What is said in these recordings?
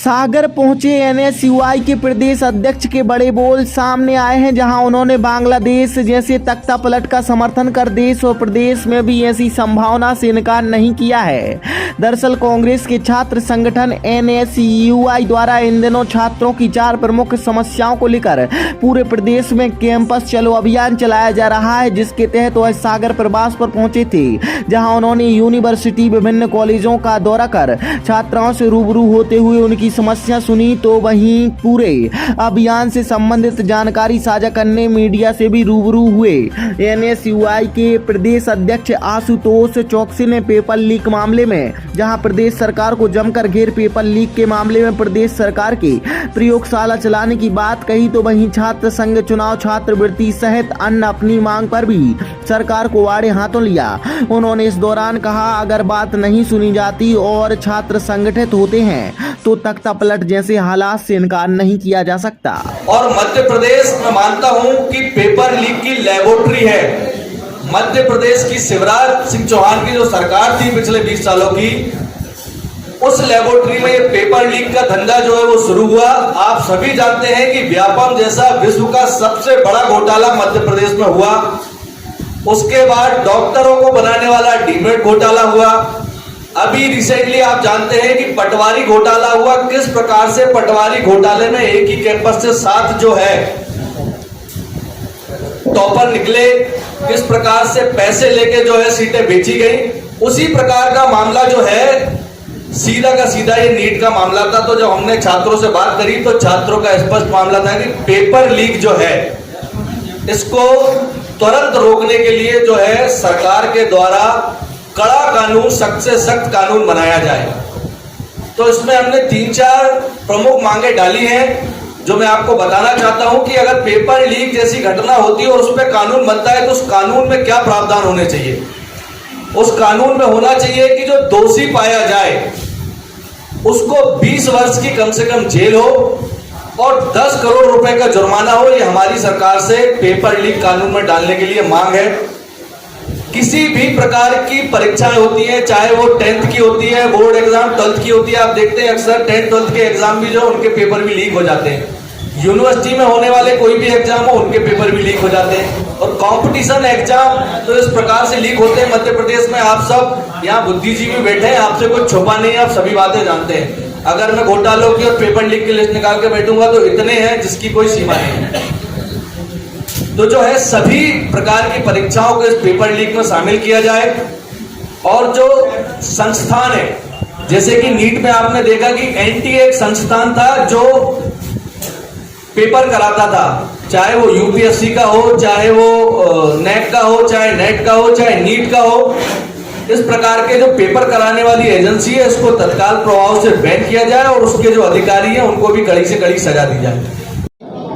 सागर पहुंचे एनएसयूआई के प्रदेश अध्यक्ष के बड़े बोल सामने आए हैं, जहां उन्होंने बांग्लादेश जैसे तख्ता पलट का समर्थन कर देश और प्रदेश में भी ऐसी संभावना से इनकार नहीं किया है। दरअसल कांग्रेस के छात्र संगठन एनएसयूआई द्वारा इन दिनों छात्रों की 4 प्रमुख समस्याओं को लेकर पूरे प्रदेश में कैंपस चलो अभियान चलाया जा रहा है, जिसके तहत वह सागर प्रवास पर पहुंचे थे, जहां उन्होंने यूनिवर्सिटी विभिन्न कॉलेजों का दौरा कर छात्राओं से रूबरू होते हुए उनकी समस्या सुनी, तो वहीं पूरे अभियान से संबंधित जानकारी साझा करने मीडिया से भी रूबरू हुए। एनएसयूआई के प्रदेश अध्यक्ष आशुतोष चौकसी ने पेपर लीक मामले में जहां प्रदेश सरकार को जमकर घेर पेपर लीक के मामले में प्रदेश सरकार की प्रयोगशाला चलाने की बात कही, तो वहीं छात्र संघ चुनाव छात्रवृत्ति सहित अन्य अपनी मांग पर भी सरकार को आड़े हाथों लिया। उन्होंने इस दौरान कहा, अगर बात नहीं सुनी जाती और छात्र संगठित होते हैं तो तख्ता पलट जैसे हालात से इनकार नहीं किया जा सकता। और मध्य प्रदेश मैं मानता हूं कि पेपर लीक की लेबोरेटरी है। मध्य प्रदेश की शिवराज सिंह चौहान की जो सरकार थी पिछले 20 सालों की, उस लेबोरेटरी में ये पेपर लीक का धंधा जो है वो शुरू हुआ। आप सभी जानते हैं कि व्यापम जैसा विश्व का सबसे बड़ा घोटाला मध्य प्रदेश में हुआ। उसके बाद डॉक्टरों को बनाने वाला डीमेट घोटाला हुआ। अभी रिसेंटली आप जानते हैं कि पटवारी घोटाला हुआ। किस प्रकार से पटवारी घोटाले में एक ही कैंपस से 7 जो है टॉपर निकले, किस प्रकार से पैसे लेके जो है सीटें बेची गई। उसी प्रकार का मामला जो है सीधा का सीधा ये नीट का मामला था। तो जब हमने छात्रों से बात करी तो छात्रों का स्पष्ट मामला था कि पेपर लीक जो है इसको तुरंत रोकने के लिए जो है सरकार के द्वारा कड़ा कानून, सख्त से सख्त कानून बनाया जाए। तो इसमें हमने 3-4 प्रमुख मांगे डाली हैं, जो मैं आपको बताना चाहता हूं कि अगर पेपर लीक जैसी घटना होती है और उस पर कानून बनता है तो उस कानून में क्या प्रावधान होने चाहिए। उस कानून में होना चाहिए कि जो दोषी पाया जाए उसको 20 वर्ष की कम से कम जेल हो और 10 करोड़ रुपए का जुर्माना हो। ये हमारी सरकार से पेपर लीक कानून में डालने के लिए मांग है। किसी भी प्रकार की परीक्षाएं होती हैं, चाहे वो 10th की होती है, बोर्ड एग्जाम 12th की होती है, आप देखते हैं अक्सर 10th 12th के एग्जाम भी जो उनके पेपर भी लीक हो जाते हैं। यूनिवर्सिटी में होने वाले कोई भी एग्जाम हो उनके पेपर भी लीक हो जाते हैं। और कंपटीशन एग्जाम तो इस प्रकार से लीक होते हैं मध्य प्रदेश में। आप सब यहाँ बुद्धिजीवी बैठे हैं, आपसे कुछ छुपा नहीं है, आप सभी बातें जानते हैं। अगर मैं घोटालों की और पेपर लीक की लिस्ट निकाल के बैठूंगा तो इतने हैं जिसकी कोई सीमा नहीं है। तो जो है सभी प्रकार की परीक्षाओं को इस पेपर लीक में शामिल किया जाए। और जो संस्थान है, जैसे कि नीट में आपने देखा कि एनटीए एक संस्थान था जो पेपर कराता था, चाहे वो यूपीएससी का हो, चाहे वो नेट का हो, चाहे नेट का हो, चाहे नीट का हो। इस प्रकार के जो पेपर कराने वाली एजेंसी है इसको तत्काल प्रभाव से बैन किया जाए और उसके जो अधिकारी हैं उनको भी कड़ी से कड़ी सजा दी जाए।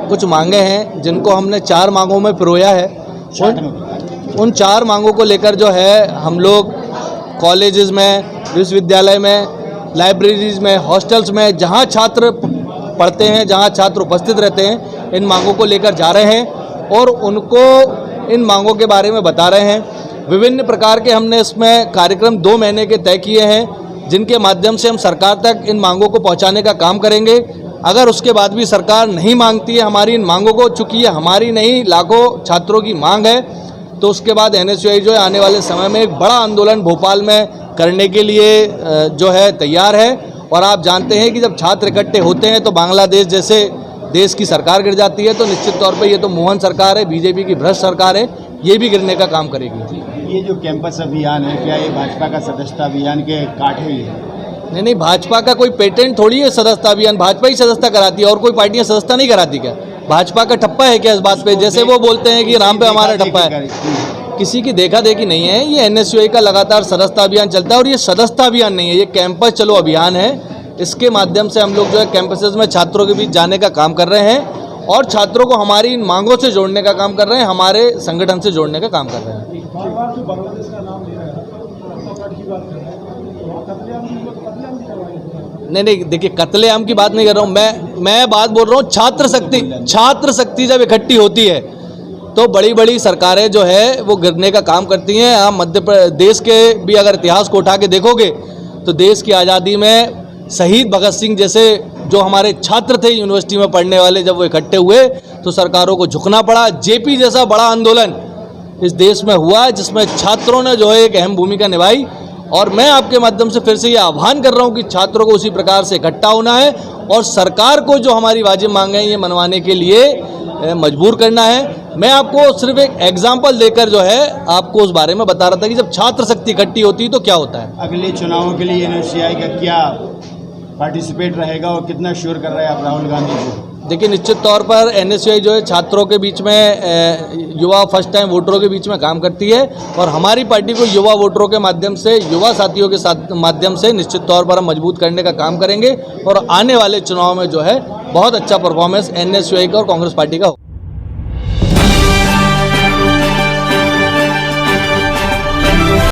कुछ मांगे हैं जिनको हमने 4 मांगों में पिरोया है। उन 4 मांगों को लेकर जो है हम लोग कॉलेजेस में, विश्वविद्यालय में, लाइब्रेरीज में, हॉस्टल्स में, जहां छात्र पढ़ते हैं, जहां छात्र उपस्थित रहते हैं, इन मांगों को लेकर जा रहे हैं और उनको इन मांगों के बारे में बता रहे हैं। विभिन्न प्रकार के हमने इसमें कार्यक्रम 2 महीने के तय किए हैं, जिनके माध्यम से हम सरकार तक इन मांगों को पहुँचाने का काम करेंगे। अगर उसके बाद भी सरकार नहीं मांगती है हमारी इन मांगों को, चूँकि ये हमारी नहीं लाखों छात्रों की मांग है, तो उसके बाद एनएसयूआई जो है आने वाले समय में एक बड़ा आंदोलन भोपाल में करने के लिए जो है तैयार है। और आप जानते हैं कि जब छात्र इकट्ठे होते हैं तो बांग्लादेश जैसे देश की सरकार गिर जाती है, तो निश्चित तौर पर ये तो मोहन सरकार है, बीजेपी की भ्रष्ट सरकार है, ये भी गिरने का काम करेगी। ये जो कैंपस अभियान है, क्या ये भाजपा का सदस्यता अभियान के काट है? ये नहीं, भाजपा का कोई पेटेंट थोड़ी है सदस्यता अभियान। भाजपा ही सदस्यता कराती है और कोई पार्टियां सदस्यता नहीं कराती क्या? भाजपा का ठप्पा है क्या इस बात पे? जैसे वो बोलते हैं कि राम पे हमारा ठप्पा है, किसी की देखा देखी नहीं है। ये एनएसयूआई का लगातार सदस्यता अभियान चलता है और ये सदस्यता अभियान नहीं है, ये कैंपस चलो अभियान है। इसके माध्यम से हम लोग जो है कैंपसेस में छात्रों के बीच जाने का काम कर रहे हैं और छात्रों को हमारी इन मांगों से जोड़ने का काम कर रहे हैं, हमारे संगठन से जोड़ने का काम कर रहे हैं। नहीं, देखिए कत्लेआम की बात नहीं कर रहा हूँ मैं बात बोल रहा हूँ छात्र शक्ति जब इकट्ठी होती है तो बड़ी बड़ी सरकारें जो है वो गिरने का काम करती हैं। आप मध्य प्रदेश के भी अगर इतिहास को उठा के देखोगे तो देश की आज़ादी में शहीद भगत सिंह जैसे जो हमारे छात्र थे यूनिवर्सिटी में पढ़ने वाले, जब वो इकट्ठे हुए तो सरकारों को झुकना पड़ा। जेपी जैसा बड़ा आंदोलन इस देश में हुआ जिसमें छात्रों ने जो है एक अहम भूमिका निभाई, और मैं आपके माध्यम से फिर से ये आह्वान कर रहा हूँ कि छात्रों को उसी प्रकार से इकट्ठा होना है और सरकार को जो हमारी वाजिब मांगे हैं ये मनवाने के लिए मजबूर करना है। मैं आपको सिर्फ एक एग्जाम्पल देकर जो है आपको उस बारे में बता रहा था कि जब छात्र शक्ति इकट्ठी होती है तो क्या होता है। अगले चुनावों के लिए एनएसयूआई का क्या पार्टिसिपेट रहेगा और कितना श्योर कर रहे हैं आप राहुल गांधी को? देखिए, निश्चित तौर पर एनएसयूआई जो है छात्रों के बीच में युवा फर्स्ट टाइम वोटरों के बीच में काम करती है, और हमारी पार्टी को युवा वोटरों के माध्यम से, युवा साथियों के साथ माध्यम से निश्चित तौर पर हम मजबूत करने का काम करेंगे और आने वाले चुनाव में जो है बहुत अच्छा परफॉर्मेंस एनएसयूआई का और कांग्रेस पार्टी का हो।